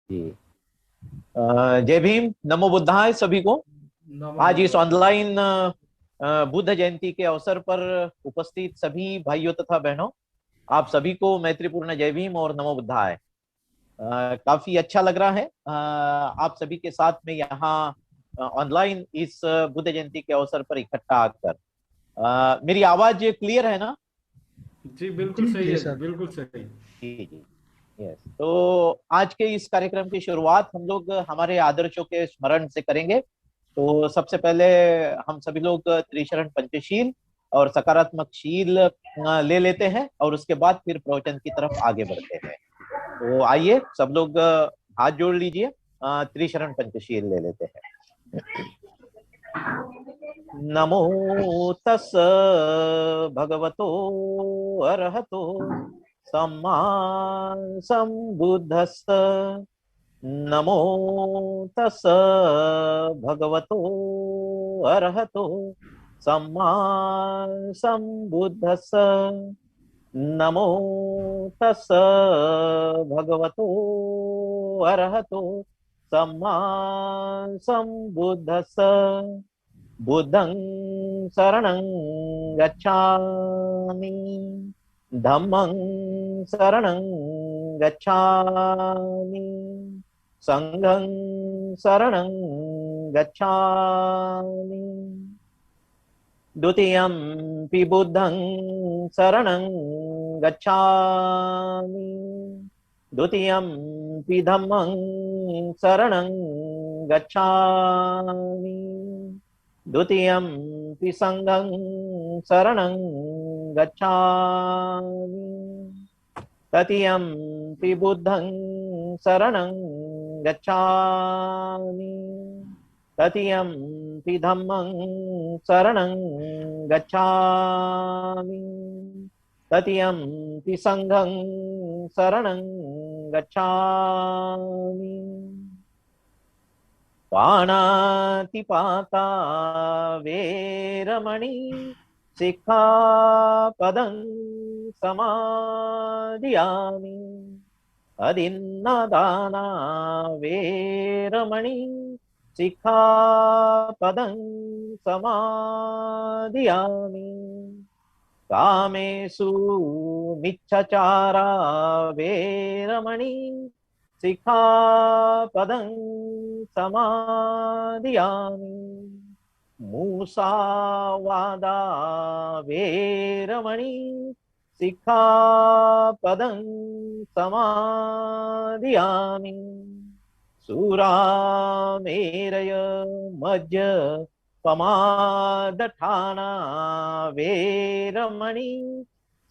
जी। जय भीम, नमो बुद्धाय सभी को। नमो आज इस बुद्धाय। ऑनलाइन बुद्ध जयंती के अवसर पर उपस्थित सभी भाइयों तथा बहनों, आप सभी को मैत्रीपूर्ण जय भीम और नमो बुद्धाय। काफी अच्छा लग रहा है आप सभी के साथ में यहाँ ऑनलाइन इस बुद्ध जयंती के अवसर पर इकट्ठा आकर। मेरी आवाज क्लियर है ना? जी बिल्कुल जी सही जी है, जी सर। बिल्कुल सही। जी जी। यस, तो आज के इस कार्यक्रम की शुरुआत हम लोग हमारे आदर्शों के स्मरण से करेंगे। तो सबसे पहले हम सभी लोग त्रिशरण पंचशील और सकारात्मक शील ले लेते हैं और उसके बाद फिर प्रवचन की तरफ आगे बढ़ते हैं। तो आइए सब लोग हाथ जोड़ लीजिए, त्रिशरण पंचशील ले लेते हैं। नमो तस् भगवतो अरहतो सम्मा संबुद्धस्स। नमो तस् भगवतो अरहतो सम्मा संबुद्धस्स। नमो तस् भगवतो अरहतो सम्मा संबुद्धस्स। बुद्धं शरणं गच्छामि, धम्मं शरणं गच्छामि, संघं शरणं गच्छामि। द्वितीयंपि बुद्धं शरणं गच्छामि, द्वितीयंपि धम्मं शरणं गच्छामि, द्वितीयंपि संघं शरणं गच्छामि, तृतीयंपि बुद्धं शरणं गच्छामि, तृतीयंपि धम्मं शरणं गच्छामि, तृतीयंपि संघं शरणं गच्छामि। पाणातिपाता वेरमणि सिक्खापदं समादियामि। अदिन्नदाना वेरमणि सिक्खापदं समादियामि। कामेषु मिच्छचारा वेरमणि सिक्खापदं समादियामि। मूसावादा वेरमणि सिक्खापदं समादियामि। सुरामेरय मज्ज पमादठाना वेरमणि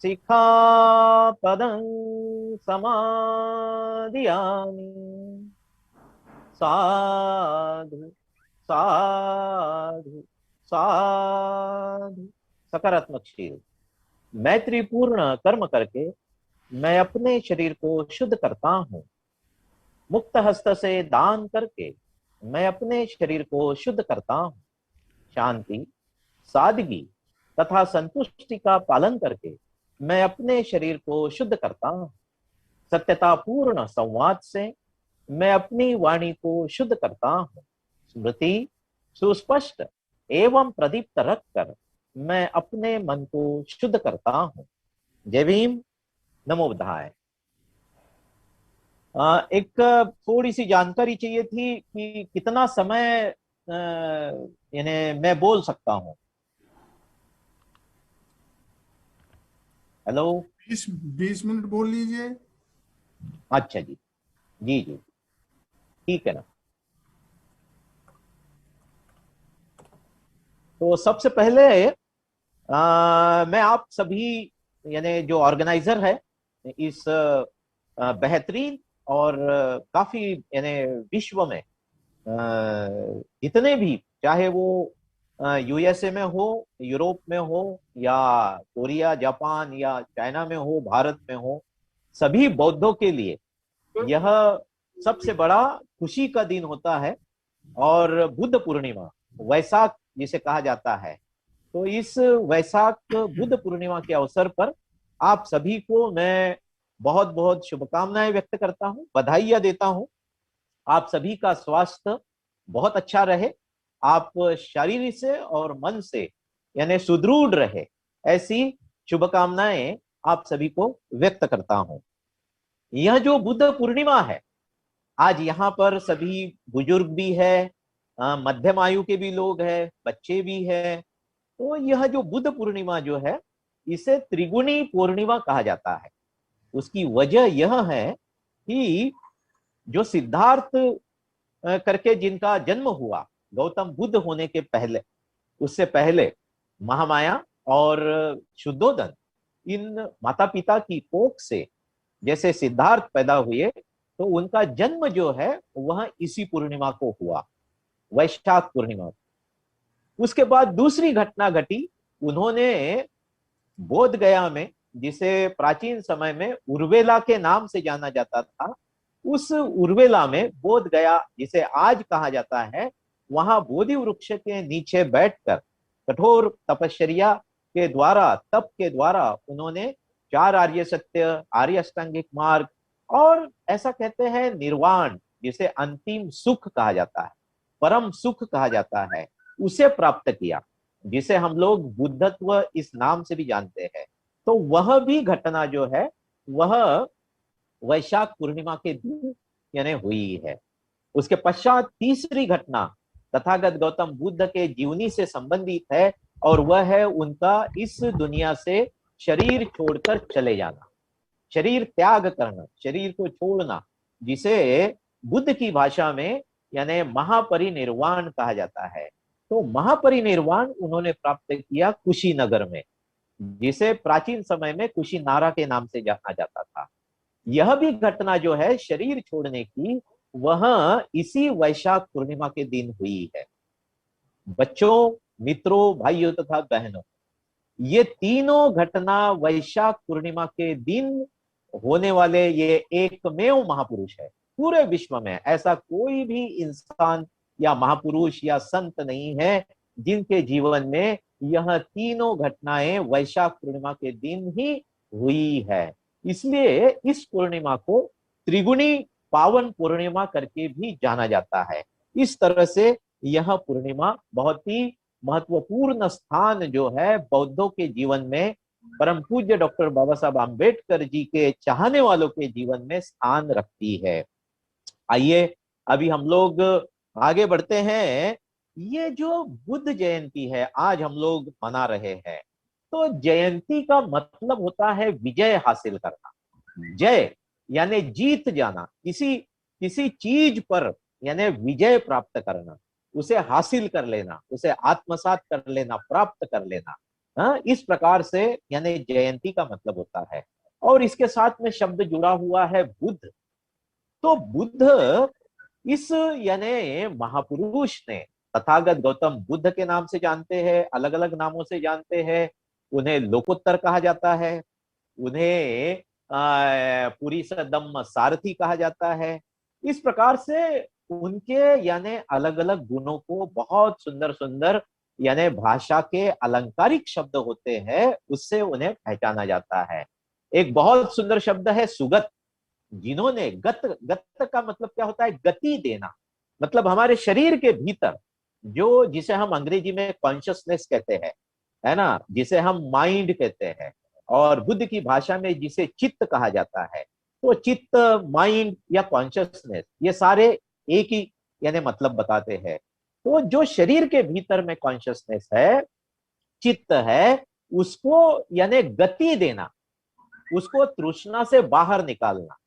सिक्खापदं समादियामि। साधु साधु साधु। सकारात्मक शील। मैत्रीपूर्ण कर्म करके मैं अपने शरीर को शुद्ध करता हूँ। मुक्त हस्त से दान करके मैं अपने शरीर को शुद्ध करता हूँ। शांति, सादगी तथा संतुष्टि का पालन करके मैं अपने शरीर को शुद्ध करता हूँ। सत्यतापूर्ण संवाद से मैं अपनी वाणी को शुद्ध करता हूँ। स्मृति सुस्पष्ट एवं प्रदीप्त रखकर मैं अपने मन को शुद्ध करता हूँ। जय भीम, नमो बुद्धाय। एक थोड़ी सी जानकारी चाहिए थी कि कितना समय यानी मैं बोल सकता हूँ। हेलो। 20 20 मिनट बोल लीजिए। अच्छा जी, जी जी, ठीक है ना। तो सबसे पहले मैं आप सभी यानी जो ऑर्गेनाइजर है इस बेहतरीन और काफी यानी विश्व में जितने भी, चाहे वो यूएसए में हो, यूरोप में हो, या कोरिया, जापान या चाइना में हो, भारत में हो, सभी बौद्धों के लिए यह सबसे बड़ा खुशी का दिन होता है। और बुद्ध पूर्णिमा, वैसाख जिसे कहा जाता है, तो इस वैसाख बुद्ध पूर्णिमा के अवसर पर आप सभी को मैं बहुत बहुत शुभकामनाएं व्यक्त करता हूं, बधाइयां देता हूं। आप सभी का स्वास्थ्य बहुत अच्छा रहे, आप शरीर से और मन से यानी सुदृढ़ रहे, ऐसी शुभकामनाएं आप सभी को व्यक्त करता हूं। यह जो बुद्ध पूर्णिमा है, आज यहाँ पर सभी बुजुर्ग भी है, मध्यम आयु के भी लोग हैं, बच्चे भी हैं। तो यह जो बुद्ध पूर्णिमा जो है, इसे त्रिगुणी पूर्णिमा कहा जाता है। उसकी वजह यह है कि जो सिद्धार्थ करके जिनका जन्म हुआ गौतम बुद्ध होने के पहले, उससे पहले महामाया और शुद्धोदन, इन माता पिता की कोख से जैसे सिद्धार्थ पैदा हुए, तो उनका जन्म जो है वह इसी पूर्णिमा को हुआ, वैशाख पूर्णिमा। उसके बाद दूसरी घटना घटी, उन्होंने बोध गया में, जिसे प्राचीन समय में उर्वेला के नाम से जाना जाता था, उस उर्वेला में बोध गया जिसे आज कहा जाता है, वहां बोधि वृक्ष के नीचे बैठकर कठोर तपश्चर्या के द्वारा, तप के द्वारा उन्होंने 4 आर्य सत्य, आर्य अष्टांगिक मार्ग और ऐसा कहते हैं निर्वाण, जिसे अंतिम सुख कहा जाता है, परम सुख कहा जाता है, उसे प्राप्त किया, जिसे हम लोग बुद्धत्व इस नाम से भी जानते हैं। तो वह भी घटना जो है वह वैशाख पूर्णिमा के दिन यानी हुई है। उसके पश्चात तीसरी घटना तथागत गौतम बुद्ध के जीवनी से संबंधित है, और वह है उनका इस दुनिया से शरीर छोड़कर चले जाना, शरीर त्याग करना, शरीर को छोड़ना, जिसे बुद्ध की भाषा में यानी महापरिनिर्वाण कहा जाता है। तो महापरिनिर्वाण उन्होंने प्राप्त किया कुशीनगर में, जिसे प्राचीन समय में कुशीनारा के नाम से जाना जाता था। यह भी घटना जो है शरीर छोड़ने की, वह इसी वैशाख पूर्णिमा के दिन हुई है। बच्चों, मित्रों, भाइयों तथा बहनों, ये तीनों घटना वैशाख पूर्णिमा के दिन होने वाले ये एकमेव महापुरुष है। पूरे विश्व में ऐसा कोई भी इंसान या महापुरुष या संत नहीं है जिनके जीवन में यह तीनों घटनाएं वैशाख पूर्णिमा के दिन ही हुई है। इसलिए इस पूर्णिमा को त्रिगुणी पावन पूर्णिमा करके भी जाना जाता है। इस तरह से यह पूर्णिमा बहुत ही महत्वपूर्ण स्थान जो है बौद्धों के जीवन में, परम पूज्य डॉक्टर बाबा साहब आम्बेडकर जी के चाहने वालों के जीवन में स्थान रखती है। आइए अभी हम लोग आगे बढ़ते हैं। ये जो बुद्ध जयंती है आज हम लोग मना रहे हैं, तो जयंती का मतलब होता है विजय हासिल करना। जय यानी जीत जाना, किसी चीज पर यानी विजय प्राप्त करना, उसे हासिल कर लेना, उसे आत्मसात कर लेना, प्राप्त कर लेना। इस प्रकार से यानी जयंती का मतलब होता है। और इसके साथ में शब्द जुड़ा हुआ है बुद्ध। तो बुद्ध इस यानी महापुरुष ने, तथागत गौतम बुद्ध के नाम से जानते हैं, अलग अलग नामों से जानते हैं। उन्हें लोकोत्तर कहा जाता है, उन्हें पुरी सदम सारथी कहा जाता है। इस प्रकार से उनके यानी अलग अलग गुणों को बहुत सुंदर सुंदर यानी भाषा के अलंकारिक शब्द होते हैं, उससे उन्हें पहचाना जाता है। एक बहुत सुंदर शब्द है सुगत, जिन्होंने गत का मतलब क्या होता है? गति देना। मतलब हमारे शरीर के भीतर जो, जिसे हम अंग्रेजी में कॉन्शियसनेस कहते हैं, है ना, जिसे हम माइंड कहते हैं, और बुद्ध की भाषा में जिसे चित्त कहा जाता है। तो चित्त, माइंड या कॉन्शियसनेस, ये सारे एक ही यानी मतलब बताते हैं। तो जो शरीर के भीतर में कॉन्शियसनेस है, चित्त है, उसको यानी गति देना, उसको तृष्णा से बाहर निकालना।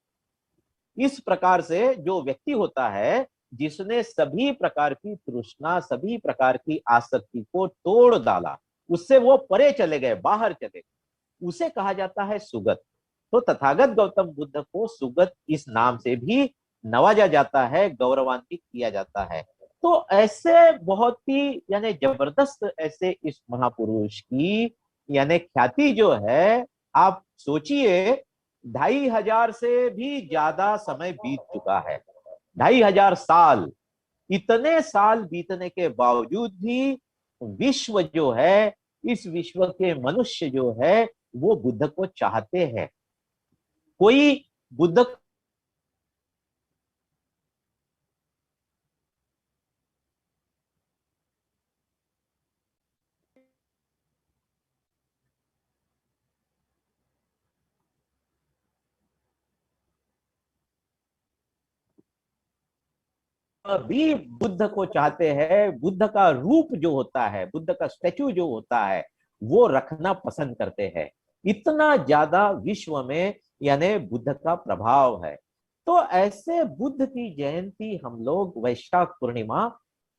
इस प्रकार से जो व्यक्ति होता है जिसने सभी प्रकार की तृष्णा, सभी प्रकार की आसक्ति को तोड़ डाला, उससे वो परे चले गए, बाहर चले गए, उसे कहा जाता है सुगत। तो तथागत गौतम बुद्ध को सुगत इस नाम से भी नवाजा जाता है, गौरवान्वित किया जाता है। तो ऐसे बहुत ही यानी जबरदस्त ऐसे इस महापुरुष की यानी ख्याति जो है, आप सोचिए 2500 से भी ज्यादा समय बीत चुका है, 2500 साल। इतने साल बीतने के बावजूद भी विश्व जो है, इस विश्व के मनुष्य जो है, वो बुद्ध को चाहते हैं। कोई बुद्ध भी बुद्ध को चाहते हैं, बुद्ध का रूप जो होता है, बुद्ध का स्टैचू जो होता है, वो रखना पसंद करते हैं। इतना ज्यादा विश्व में यानी बुद्ध का प्रभाव है। तो ऐसे बुद्ध की जयंती हम लोग वैशाख पूर्णिमा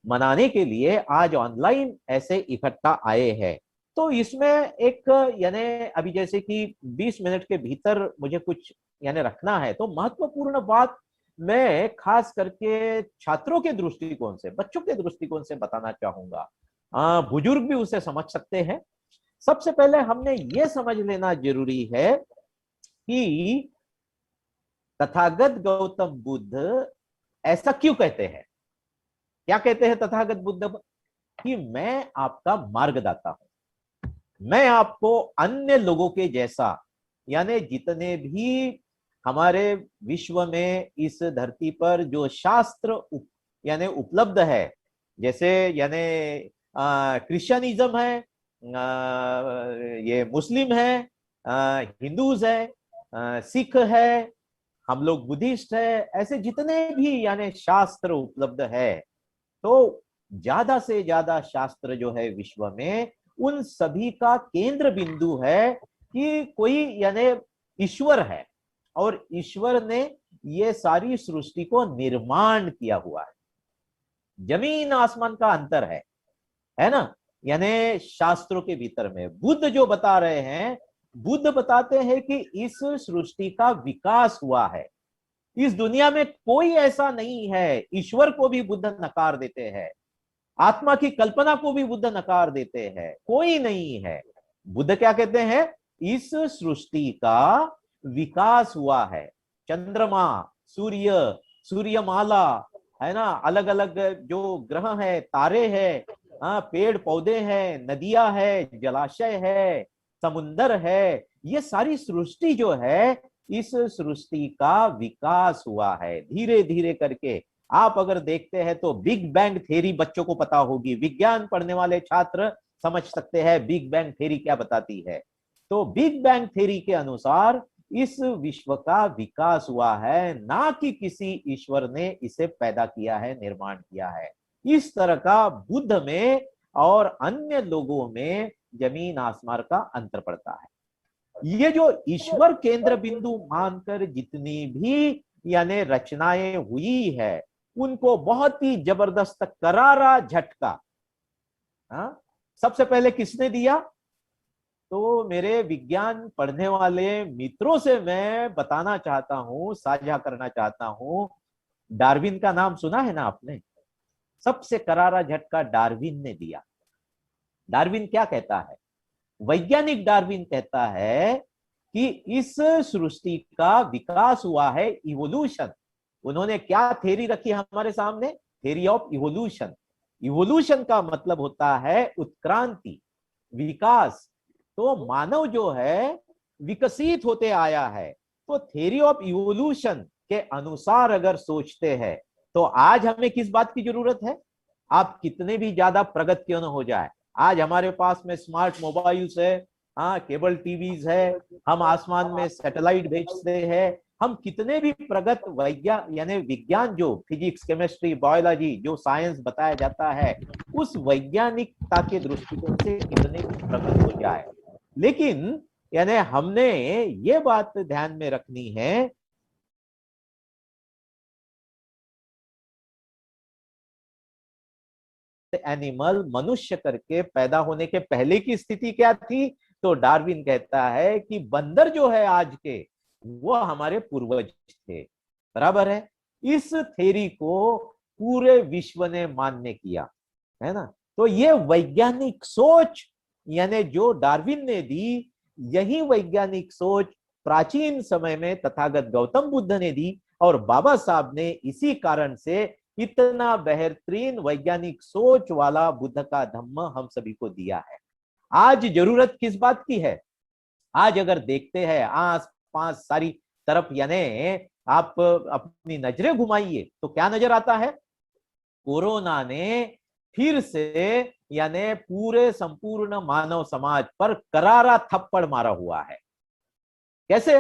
मनाने के लिए आज ऑनलाइन ऐसे इकट्ठा आए हैं। तो इसमें एक यानी अभी जैसे कि 20 मिनट के भीतर मुझे कुछ यानी रखना है, तो महत्वपूर्ण बात मैं खास करके छात्रों के दृष्टिकोण से, बच्चों के दृष्टिकोण से बताना चाहूंगा। बुजुर्ग भी उसे समझ सकते हैं। सबसे पहले हमने ये समझ लेना जरूरी है कि तथागत गौतम बुद्ध ऐसा क्यों कहते हैं। क्या कहते हैं तथागत बुद्ध? कि मैं आपका मार्गदाता हूं, मैं आपको अन्य लोगों के जैसा, यानी जितने भी हमारे विश्व में इस धरती पर जो शास्त्र यानी उपलब्ध है, जैसे यानी क्रिश्चियनिज्म है, ये मुस्लिम है, हिंदूज है, सिख है, हम लोग बुद्धिस्ट है, ऐसे जितने भी यानी शास्त्र उपलब्ध है, तो ज्यादा से ज्यादा शास्त्र जो है विश्व में, उन सभी का केंद्र बिंदु है कि कोई यानी ईश्वर है, और ईश्वर ने ये सारी सृष्टि को निर्माण किया हुआ है। जमीन आसमान का अंतर है ना। यानी शास्त्रों के भीतर में बुद्ध जो बता रहे हैं, बुद्ध बताते हैं कि इस सृष्टि का विकास हुआ है। इस दुनिया में कोई ऐसा नहीं है, ईश्वर को भी बुद्ध नकार देते हैं, आत्मा की कल्पना को भी बुद्ध नकार देते हैं, कोई नहीं है। बुद्ध क्या कहते हैं? इस सृष्टि का विकास हुआ है। चंद्रमा, सूर्य, सूर्यमाला है ना, अलग अलग जो ग्रह है, तारे हैं, पेड़ पौधे हैं, नदियां है, जलाशय है, समुंदर है, ये सारी सृष्टि जो है, इस सृष्टि का विकास हुआ है धीरे धीरे करके। आप अगर देखते हैं तो बिग बैंग थ्योरी बच्चों को पता होगी, विज्ञान पढ़ने वाले छात्र समझ सकते हैं बिग बैंग थ्योरी क्या बताती है। तो बिग बैंग थ्योरी के अनुसार इस विश्व का विकास हुआ है, ना कि किसी ईश्वर ने इसे पैदा किया है, निर्माण किया है। इस तरह का बुद्ध में और अन्य लोगों में जमीन आसमान का अंतर पड़ता है। ये जो ईश्वर केंद्र बिंदु मानकर जितनी भी यानी रचनाएं हुई है, उनको बहुत ही जबरदस्त करारा झटका सबसे पहले किसने दिया? तो मेरे विज्ञान पढ़ने वाले मित्रों से मैं बताना चाहता हूं, साझा करना चाहता हूं, डार्विन का नाम सुना है ना आपने? सबसे करारा झटका डार्विन ने दिया। डार्विन क्या कहता है? वैज्ञानिक डार्विन कहता है कि इस सृष्टि का विकास हुआ है, इवोल्यूशन। उन्होंने क्या थ्योरी रखी हमारे सामने? Theory of evolution. इवोल्यूशन का मतलब होता है उत्क्रांति, विकास। तो मानव जो है विकसित होते आया है। तो थ्योरी ऑफ इवोल्यूशन के अनुसार अगर सोचते हैं तो आज हमें किस बात की जरूरत है? आप कितने भी ज्यादा प्रगति क्यों न हो जाए, आज हमारे पास में स्मार्ट मोबाइल्स है, केबल टीवीज है, हम आसमान में सैटेलाइट भेजते हैं, हम कितने भी प्रगत वैज्ञान यानी विज्ञान जो फिजिक्स, केमिस्ट्री, बायोलॉजी जो साइंस बताया जाता है, उस वैज्ञानिकता के दृष्टिकोण से कितने भी प्रगत हो जाए, लेकिन यानी हमने ये बात ध्यान में रखनी है एनिमल मनुष्य करके पैदा होने के पहले की स्थिति क्या थी? तो डार्विन कहता है कि बंदर जो है आज के, वो हमारे पूर्वज थे। बराबर है। इस थ्योरी को पूरे विश्व ने मान्य किया है ना। तो ये वैज्ञानिक सोच यानी जो डार्विन ने दी, यही वैज्ञानिक सोच प्राचीन समय में तथागत गौतम बुद्ध ने दी, और बाबा साहब ने इसी कारण से इतना बेहतरीन वैज्ञानिक सोच वाला बुद्ध का धम्म हम सभी को दिया है। आज जरूरत किस बात की है? आज अगर देखते हैं आस पास सारी तरफ, यानी आप अपनी नजरें घुमाइए तो क्या नजर आता है? कोरोना ने फिर से यानी पूरे संपूर्ण मानव समाज पर करारा थप्पड़ मारा हुआ है। कैसे?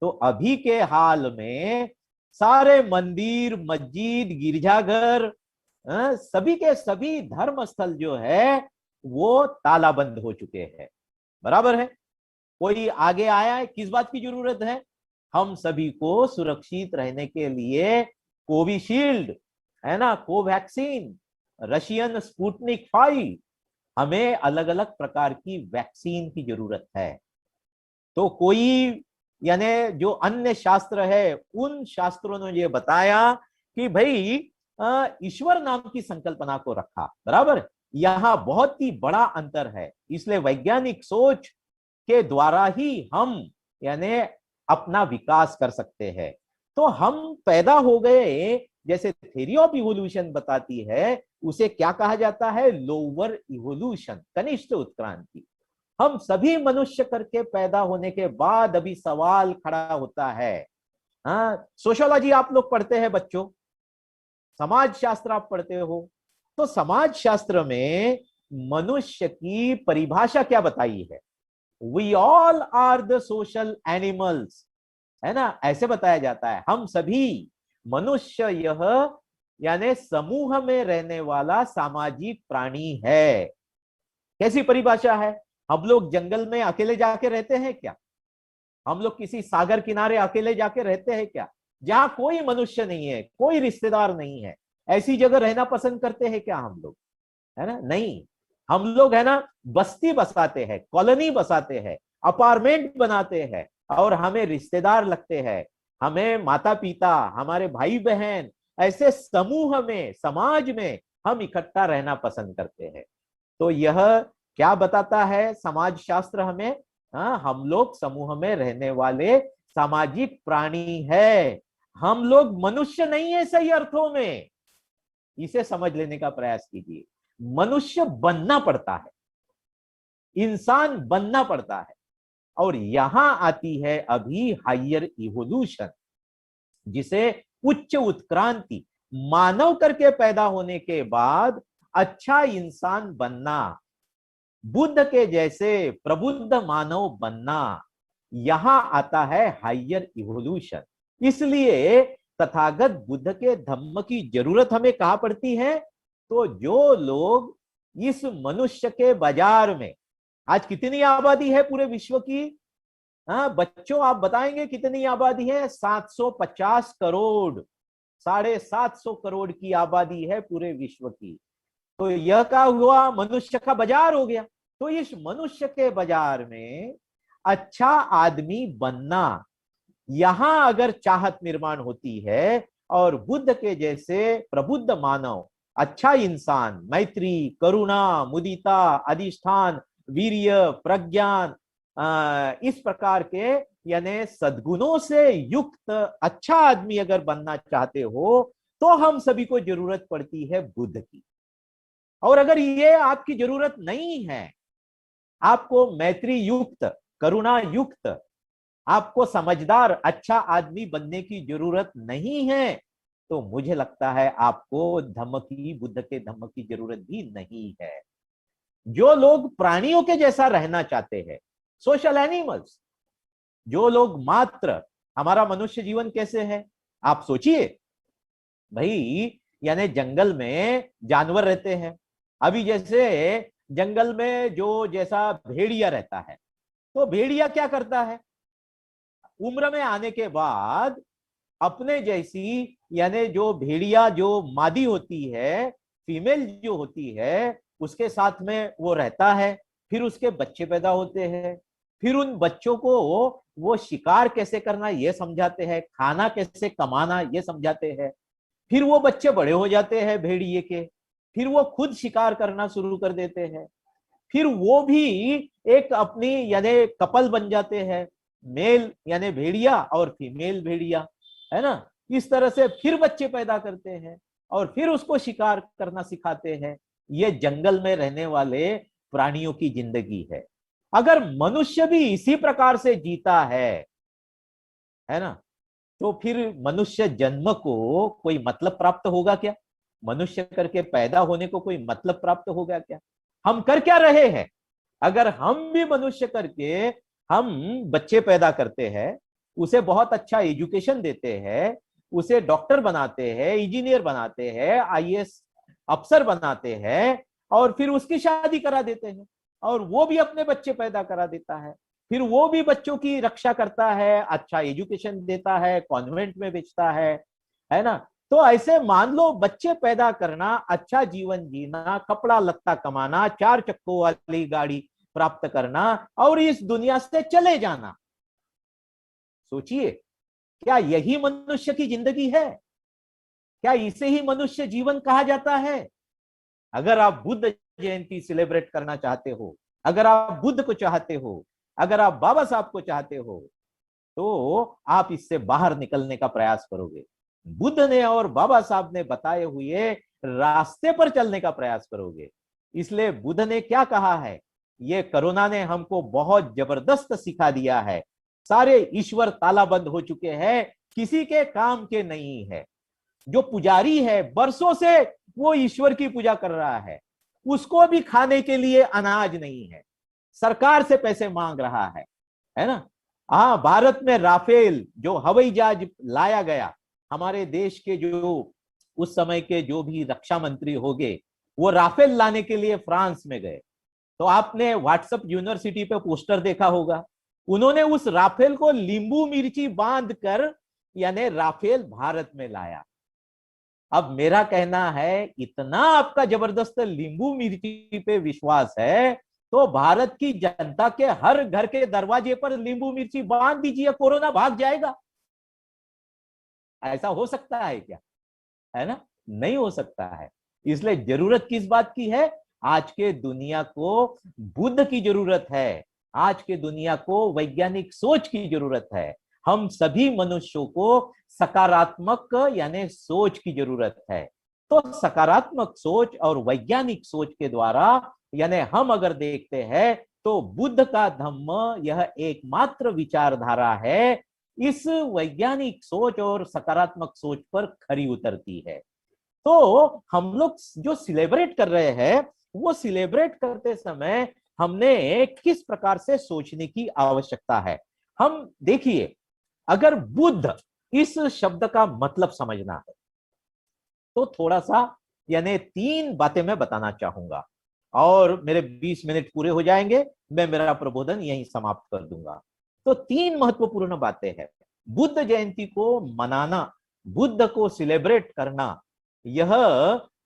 तो अभी के हाल में सारे मंदिर, मस्जिद, गिरजाघर, सभी के सभी धर्म स्थल जो है वो तालाबंद हो चुके हैं। बराबर है? कोई आगे आया है? किस बात की जरूरत है? हम सभी को सुरक्षित रहने के लिए कोविशील्ड, है ना, कोवैक्सीन, रशियन स्पुतनिक 5, हमें अलग अलग प्रकार की वैक्सीन की जरूरत है। तो कोई यानी जो अन्य शास्त्र है उन शास्त्रों ने ये बताया कि भाई ईश्वर नाम की संकल्पना को रखा। बराबर? यहां बहुत ही बड़ा अंतर है। इसलिए वैज्ञानिक सोच के द्वारा ही हम यानी अपना विकास कर सकते हैं। तो हम पैदा हो गए, जैसे थ्योरी ऑफ इवोल्यूशन बताती है, उसे क्या कहा जाता है? लोअर इवोल्यूशन, कनिष्ठ उत्क्रांति। हम सभी मनुष्य करके पैदा होने के बाद अभी सवाल खड़ा होता है। हाँ, सोशियोलॉजी आप लोग पढ़ते हैं बच्चों, समाज शास्त्र आप पढ़ते हो, तो समाज शास्त्र में मनुष्य की परिभाषा क्या बताई है? We all are the social animals, है ना, ऐसे बताया जाता है। हम सभी मनुष्य यह यानी समूह में रहने वाला सामाजिक प्राणी है। कैसी परिभाषा है? हम लोग जंगल में अकेले जाके रहते हैं क्या? हम लोग किसी सागर किनारे अकेले जाके रहते हैं क्या, जहां कोई मनुष्य नहीं है, कोई रिश्तेदार नहीं है? ऐसी जगह रहना पसंद करते हैं क्या हम लोग? है ना, नहीं। हम लोग है ना बस्ती बसाते हैं, कॉलोनी बसाते हैं, अपार्टमेंट बनाते हैं, और हमें रिश्तेदार लगते हैं, हमें माता पिता, हमारे भाई बहन, ऐसे समूह में, समाज में हम इकट्ठा रहना पसंद करते हैं। तो यह क्या बताता है समाज शास्त्र हमें? हम लोग समूह में रहने वाले सामाजिक प्राणी है। हम लोग मनुष्य नहीं है सही अर्थों में। इसे समझ लेने का प्रयास कीजिए। मनुष्य बनना पड़ता है, इंसान बनना पड़ता है। और यहां आती है अभी हायर इवोल्यूशन, जिसे उच्च उत्क्रांति, मानव करके पैदा होने के बाद अच्छा इंसान बनना, बुद्ध के जैसे प्रबुद्ध मानव बनना, यहां आता है हायर इवोल्यूशन। इसलिए तथागत बुद्ध के धम्म की जरूरत हमें कहां पड़ती है? तो जो लोग इस मनुष्य के बाजार में, आज कितनी आबादी है पूरे विश्व की? बच्चों आप बताएंगे कितनी आबादी है? 750 करोड़, 750 करोड़ की आबादी है पूरे विश्व की। तो यह क्या हुआ? मनुष्य का बाजार हो गया। तो इस मनुष्य के बाजार में अच्छा आदमी बनना, यहां अगर चाहत निर्माण होती है, और बुद्ध के जैसे प्रबुद्ध मानव, अच्छा इंसान, मैत्री, करुणा, मुदिता, अधिष्ठान, वीर्य, प्रज्ञान, इस प्रकार के यानी सद्गुणों से युक्त अच्छा आदमी अगर बनना चाहते हो, तो हम सभी को जरूरत पड़ती है बुद्ध की। और अगर ये आपकी जरूरत नहीं है, आपको मैत्री युक्त, करुणा युक्त, आपको समझदार अच्छा आदमी बनने की जरूरत नहीं है, तो मुझे लगता है आपको धम्म की, बुद्ध के धम्म की जरूरत भी नहीं है। जो लोग प्राणियों के जैसा रहना चाहते हैं, सोशल एनिमल्स, जो लोग मात्र, हमारा मनुष्य जीवन कैसे है आप सोचिए भाई, यानी जंगल में जानवर रहते हैं। अभी जैसे जंगल में जो जैसा भेड़िया रहता है, तो भेड़िया क्या करता है? उम्र में आने के बाद अपने जैसी यानी जो भेड़िया जो मादी होती है, फीमेल जो होती है, उसके साथ में वो रहता है। फिर उसके बच्चे पैदा होते हैं, फिर उन बच्चों को वो शिकार कैसे करना ये समझाते हैं, खाना कैसे कमाना ये समझाते हैं। फिर वो बच्चे बड़े हो जाते हैं भेड़िए के, फिर वो खुद शिकार करना शुरू कर देते हैं। फिर वो भी एक अपनी यानी कपल बन जाते हैं, मेल यानी भेड़िया और फीमेल भेड़िया, है ना। इस तरह से फिर बच्चे पैदा करते हैं और फिर उसको शिकार करना सिखाते हैं। ये जंगल में रहने वाले प्राणियों की जिंदगी है। अगर मनुष्य भी इसी प्रकार से जीता है ना, तो फिर मनुष्य जन्म को कोई मतलब प्राप्त होगा क्या? मनुष्य करके पैदा होने को कोई मतलब प्राप्त होगा क्या? हम कर क्या रहे हैं? अगर हम भी मनुष्य करके हम बच्चे पैदा करते हैं, उसे बहुत अच्छा एजुकेशन देते हैं, उसे डॉक्टर बनाते हैं, इंजीनियर बनाते हैं, आईएएस अफसर बनाते हैं, और फिर उसकी शादी करा देते हैं, और वो भी अपने बच्चे पैदा करा देता है, फिर वो भी बच्चों की रक्षा करता है, अच्छा एजुकेशन देता है, कॉन्वेंट में भेजता है ना। तो ऐसे मान लो बच्चे पैदा करना, अच्छा जीवन जीना, कपड़ा लत्ता कमाना, 4 चक्कों वाली गाड़ी प्राप्त करना और इस दुनिया से चले जाना, सोचिए क्या यही मनुष्य की जिंदगी है? क्या इसे ही मनुष्य जीवन कहा जाता है? अगर आप बुद्ध जयंती सेलिब्रेट करना चाहते हो, अगर आप बुद्ध को चाहते हो, अगर आप बाबा साहब को चाहते हो, तो आप इससे बाहर निकलने का प्रयास करोगे, बुद्ध ने और बाबा साहब ने बताए हुए रास्ते पर चलने का प्रयास करोगे। इसलिए बुद्ध ने क्या कहा है, ये कोरोना ने हमको बहुत जबरदस्त सिखा दिया है, सारे ईश्वर तालाबंद हो चुके हैं, किसी के काम के नहीं है। जो पुजारी है बरसों से वो ईश्वर की पूजा कर रहा है, उसको भी खाने के लिए अनाज नहीं है, सरकार से पैसे मांग रहा है ना। हाँ, भारत में राफेल जो हवाई जहाज लाया गया, हमारे देश के जो उस समय के जो भी रक्षा मंत्री होंगे, वो राफेल लाने के लिए फ्रांस में गए। तो आपने व्हाट्सएप यूनिवर्सिटी पे पोस्टर देखा होगा, उन्होंने उस राफेल को नींबू मिर्ची बांध कर यानी राफेल भारत में लाया। अब मेरा कहना है, इतना आपका जबरदस्त नींबू मिर्ची पे विश्वास है तो भारत की जनता के हर घर के दरवाजे पर नींबू मिर्ची बांध दीजिए, कोरोना भाग जाएगा। ऐसा हो सकता है क्या? है ना, नहीं हो सकता है। इसलिए जरूरत किस बात की है? आज के दुनिया को बुद्ध की जरूरत है, आज के दुनिया को वैज्ञानिक सोच की जरूरत है, हम सभी मनुष्यों को सकारात्मक यानी सोच की जरूरत है। तो सकारात्मक सोच और वैज्ञानिक सोच के द्वारा यानी हम अगर देखते हैं तो बुद्ध का धम्म यह एकमात्र विचारधारा है, इस वैज्ञानिक सोच और सकारात्मक सोच पर खरी उतरती है। तो हम लोग जो सिलेब्रेट कर रहे हैं, वो सिलेब्रेट करते समय हमने किस प्रकार से सोचने की आवश्यकता है। हम देखिए, अगर बुद्ध इस शब्द का मतलब समझना है तो थोड़ा सा यानी 3 बातें मैं बताना चाहूंगा और मेरे 20 मिनट पूरे हो जाएंगे, मैं मेरा प्रबोधन यहीं समाप्त कर दूंगा। तो 3 महत्वपूर्ण बातें हैं। बुद्ध जयंती को मनाना, बुद्ध को सिलेब्रेट करना, यह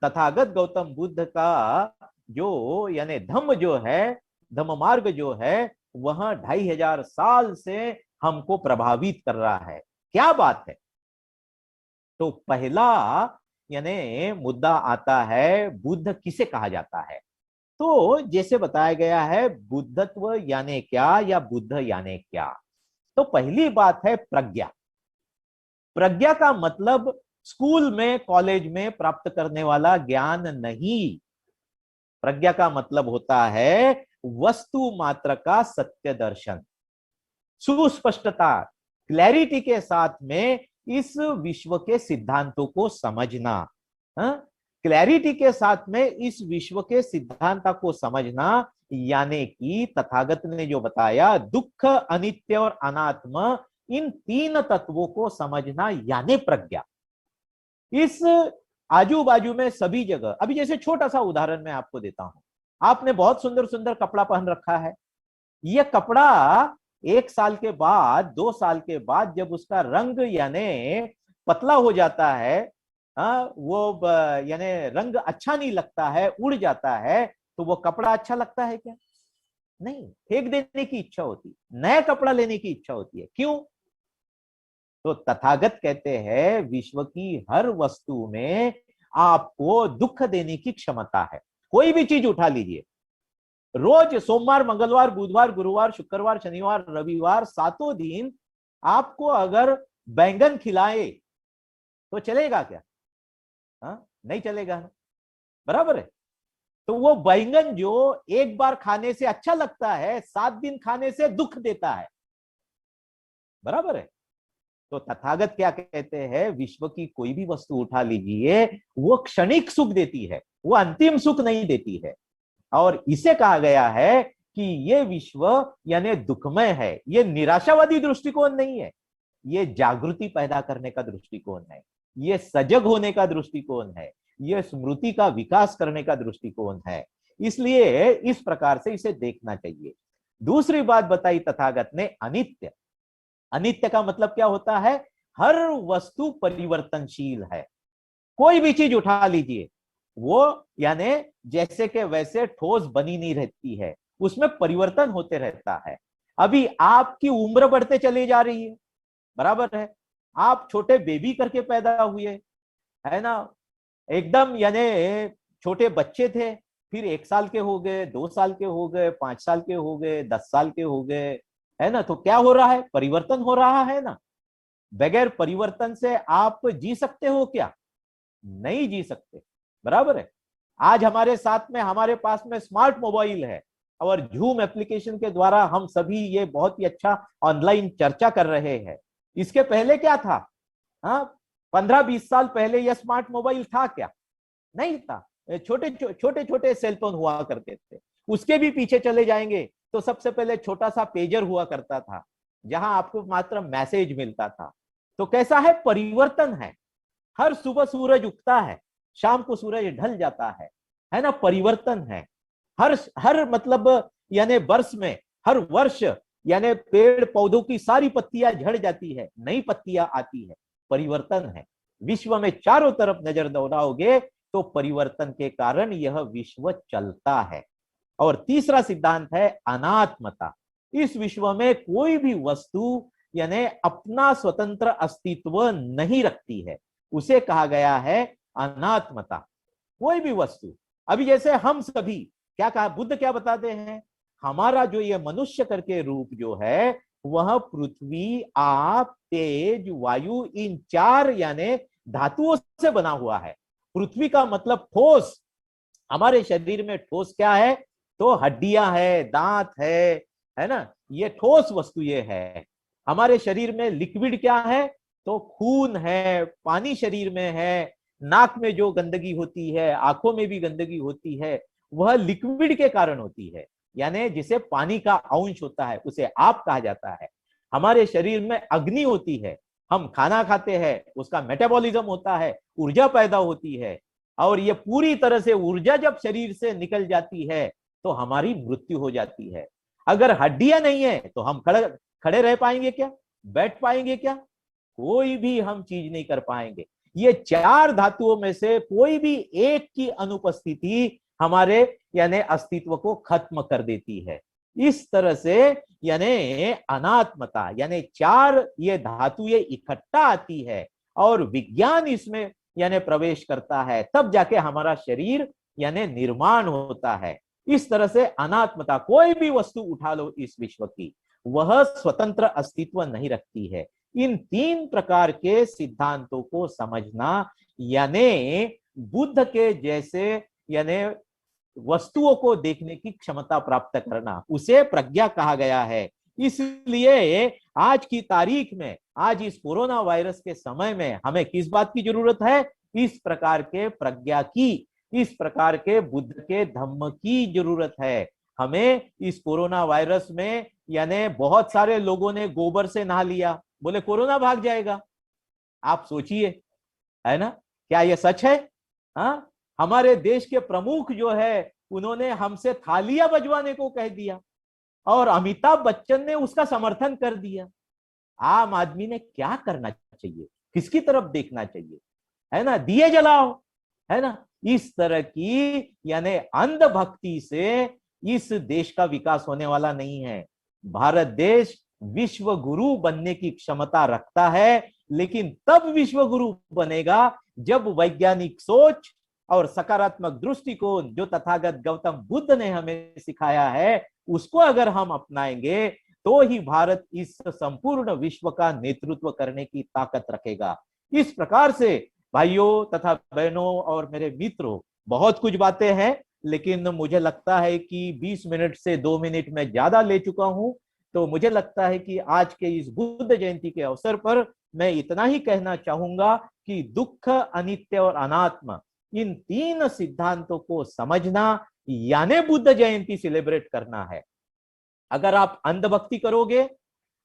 तथागत गौतम बुद्ध का जो यानी धम्म जो है, धम्म मार्ग जो है, वह 2500 साल से हमको प्रभावित कर रहा है। क्या बात है? तो पहला यानी मुद्दा आता है, बुद्ध किसे कहा जाता है? तो जैसे बताया गया है, बुद्धत्व यानी क्या या बुद्ध यानी क्या। तो पहली बात है प्रज्ञा। प्रज्ञा का मतलब स्कूल में कॉलेज में प्राप्त करने वाला ज्ञान नहीं। प्रज्ञा का मतलब होता है वस्तु मात्र का सत्य दर्शन, सुस्पष्टता, क्लैरिटी के साथ में इस विश्व के सिद्धांतों को समझना। क्लैरिटी के साथ में इस विश्व के सिद्धांत को समझना, यानी कि तथागत ने जो बताया दुख, अनित्य और अनात्म, इन 3 तत्वों को समझना यानी प्रज्ञा। इस आजू बाजू में सभी जगह, अभी जैसे छोटा सा उदाहरण मैं आपको देता हूं, आपने बहुत सुंदर सुंदर कपड़ा पहन रखा है, यह कपड़ा 1 साल के बाद, 2 साल के बाद जब उसका रंग यानी पतला हो जाता है, वो यानी रंग अच्छा नहीं लगता है, उड़ जाता है, तो वो कपड़ा अच्छा लगता है क्या? नहीं, फेंक देने की इच्छा होती, नया कपड़ा लेने की इच्छा होती है। क्यों? तो तथागत कहते हैं विश्व की हर वस्तु में आपको दुख देने की क्षमता है। कोई भी चीज उठा लीजिए, रोज सोमवार, मंगलवार, बुधवार, गुरुवार, शुक्रवार, शनिवार, रविवार, 7 दिन आपको अगर बैंगन खिलाए तो चलेगा क्या? नहीं चलेगा ना, बराबर है। तो वो बैंगन जो एक बार खाने से अच्छा लगता है, 7 दिन खाने से दुख देता है, बराबर है। तो तथागत क्या कहते हैं, विश्व की कोई भी वस्तु उठा लीजिए, वो क्षणिक सुख देती है, वो अंतिम सुख नहीं देती है। और इसे कहा गया है कि ये विश्व यानी दुखमय है, ये निराशावादी दृष्टिकोण नहीं है। ये जागृति पैदा करने का दृष्टिकोण है, ये सजग होने का दृष्टिकोण है, ये स्मृति का विकास करने का दृष्टिकोण है। इसलिए इस प्रकार से इसे देखना चाहिए। दूसरी बात बताई तथागत ने अनित्य। अनित्य का मतलब क्या होता है? हर वस्तु परिवर्तनशील है। कोई भी चीज उठा लीजिए, वो यानी जैसे के वैसे ठोस बनी नहीं रहती है, उसमें परिवर्तन होते रहता है। अभी आपकी उम्र बढ़ते चली जा रही है, बराबर है। आप छोटे बेबी करके पैदा हुए, है ना, एकदम यानी छोटे बच्चे थे, फिर 1 साल के हो गए, 2 साल के हो गए, 5 साल के हो गए, 10 साल के हो गए, है ना। तो क्या हो रहा है? परिवर्तन हो रहा है ना। बगैर परिवर्तन से आप जी सकते हो क्या? नहीं जी सकते, बराबर है। आज हमारे साथ में, हमारे पास में स्मार्ट मोबाइल है और जूम एप्लीकेशन के द्वारा हम सभी ये बहुत ही अच्छा ऑनलाइन चर्चा कर रहे हैं। इसके पहले क्या था? हाँ, 15-20 साल पहले यह स्मार्ट मोबाइल था क्या? नहीं था। छोटे छोटे छोटे सेलफोन हुआ करते थे। उसके भी पीछे चले जाएंगे तो सबसे पहले छोटा सा पेजर हुआ करता था, जहां आपको मात्र मैसेज मिलता था। तो कैसा है? परिवर्तन है। हर सुबह सूरज उगता है, शाम को सूरज ढल जाता है ना। परिवर्तन है। हर मतलब यानी वर्ष में, हर वर्ष यानी पेड़ पौधों की सारी पत्तियां झड़ जाती है, नई पत्तियां आती है। परिवर्तन है। विश्व में चारों तरफ नजर दौड़ाओगे तो परिवर्तन के कारण यह विश्व चलता है। और तीसरा सिद्धांत है अनात्मता। इस विश्व में कोई भी वस्तु यानी अपना स्वतंत्र अस्तित्व नहीं रखती है, उसे कहा गया है अनात्मता। कोई भी वस्तु, अभी जैसे हम सभी, क्या कहा बुद्ध, क्या बताते हैं? हमारा जो ये मनुष्य करके रूप जो है, वह पृथ्वी, आप, तेज, वायु, इन 4 यानी धातुओं से बना हुआ है। पृथ्वी का मतलब ठोस। हमारे शरीर में ठोस क्या है? तो हड्डियां है, दांत है ना, ये ठोस वस्तु ये है। हमारे शरीर में लिक्विड क्या है? तो खून है, पानी शरीर में है, नाक में जो गंदगी होती है, आंखों में भी गंदगी होती है, वह लिक्विड के कारण होती है, यानी जिसे पानी का अंश होता है उसे आप कहा जाता है। हमारे शरीर में अग्नि होती है, हम खाना खाते हैं, उसका मेटाबॉलिज्म होता है, ऊर्जा पैदा होती है, और ये पूरी तरह से ऊर्जा जब शरीर से निकल जाती है तो हमारी मृत्यु हो जाती है। अगर हड्डियां नहीं है तो हम खड़े रह पाएंगे क्या? बैठ पाएंगे क्या? कोई भी हम चीज नहीं कर पाएंगे। ये 4 धातुओं में से कोई भी एक की अनुपस्थिति हमारे यानी अस्तित्व को खत्म कर देती है। इस तरह से यानी अनात्मता, यानी 4 ये धातु ये इकट्ठा आती है और विज्ञान इसमें यानी प्रवेश करता है, तब जाके हमारा शरीर यानी निर्माण होता है। इस तरह से अनात्मता, कोई भी वस्तु उठा लो इस विश्व की, वह स्वतंत्र अस्तित्व नहीं रखती है। इन 3 प्रकार के सिद्धांतों को समझना यानी बुद्ध के जैसे यानी वस्तुओं को देखने की क्षमता प्राप्त करना, उसे प्रज्ञा कहा गया है। इसलिए आज की तारीख में, आज इस कोरोना वायरस के समय में हमें किस बात की जरूरत है? इस प्रकार के प्रज्ञा की, इस प्रकार के बुद्ध के धम्म की जरूरत है। हमें इस कोरोना वायरस में यानी बहुत सारे लोगों ने गोबर से नहा लिया, बोले कोरोना भाग जाएगा। आप सोचिए, है ना, क्या यह सच है? हाँ, हमारे देश के प्रमुख जो है उन्होंने हमसे थालियां बजवाने को कह दिया और अमिताभ बच्चन ने उसका समर्थन कर दिया। आम आदमी ने क्या करना चाहिए? किसकी तरफ देखना चाहिए? है ना, दिए जलाओ, है ना। इस तरह की यानी अंधभक्ति से इस देश का विकास होने वाला नहीं है। भारत देश विश्व गुरु बनने की क्षमता रखता है, लेकिन तब विश्व गुरु बनेगा जब वैज्ञानिक सोच और सकारात्मक दृष्टिकोण जो तथागत गौतम बुद्ध ने हमें सिखाया है, उसको अगर हम अपनाएंगे तो ही भारत इस संपूर्ण विश्व का नेतृत्व करने की ताकत रखेगा। इस प्रकार से भाइयों तथा बहनों और मेरे मित्रों, बहुत कुछ बातें हैं, लेकिन मुझे लगता है कि 20 मिनट से 2 मिनट में ज्यादा ले चुका हूं। तो मुझे लगता है कि आज के इस बुद्ध जयंती के अवसर पर मैं इतना ही कहना चाहूंगा कि दुख, अनित्य और अनात्म, इन 3 सिद्धांतों को समझना यानी बुद्ध जयंती सेलिब्रेट करना है। अगर आप अंधभक्ति करोगे,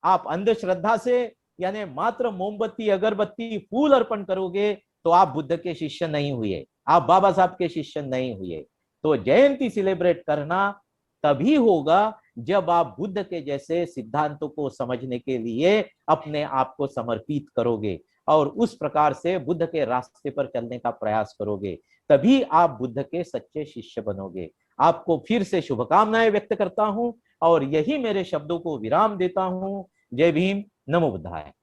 आप अंधश्रद्धा से यानी मात्र मोमबत्ती, अगरबत्ती, फूल अर्पण करोगे तो आप बुद्ध के शिष्य नहीं हुए, आप बाबा साहब के शिष्य नहीं हुए। तो जयंती सेलिब्रेट करना तभी होगा जब आप बुद्ध के जैसे सिद्धांतों को समझने के लिए अपने आप को समर्पित करोगे और उस प्रकार से बुद्ध के रास्ते पर चलने का प्रयास करोगे, तभी आप बुद्ध के सच्चे शिष्य बनोगे। आपको फिर से शुभकामनाएं व्यक्त करता हूं और यही मेरे शब्दों को विराम देता हूं। जय भीम, नमो बुद्धाय।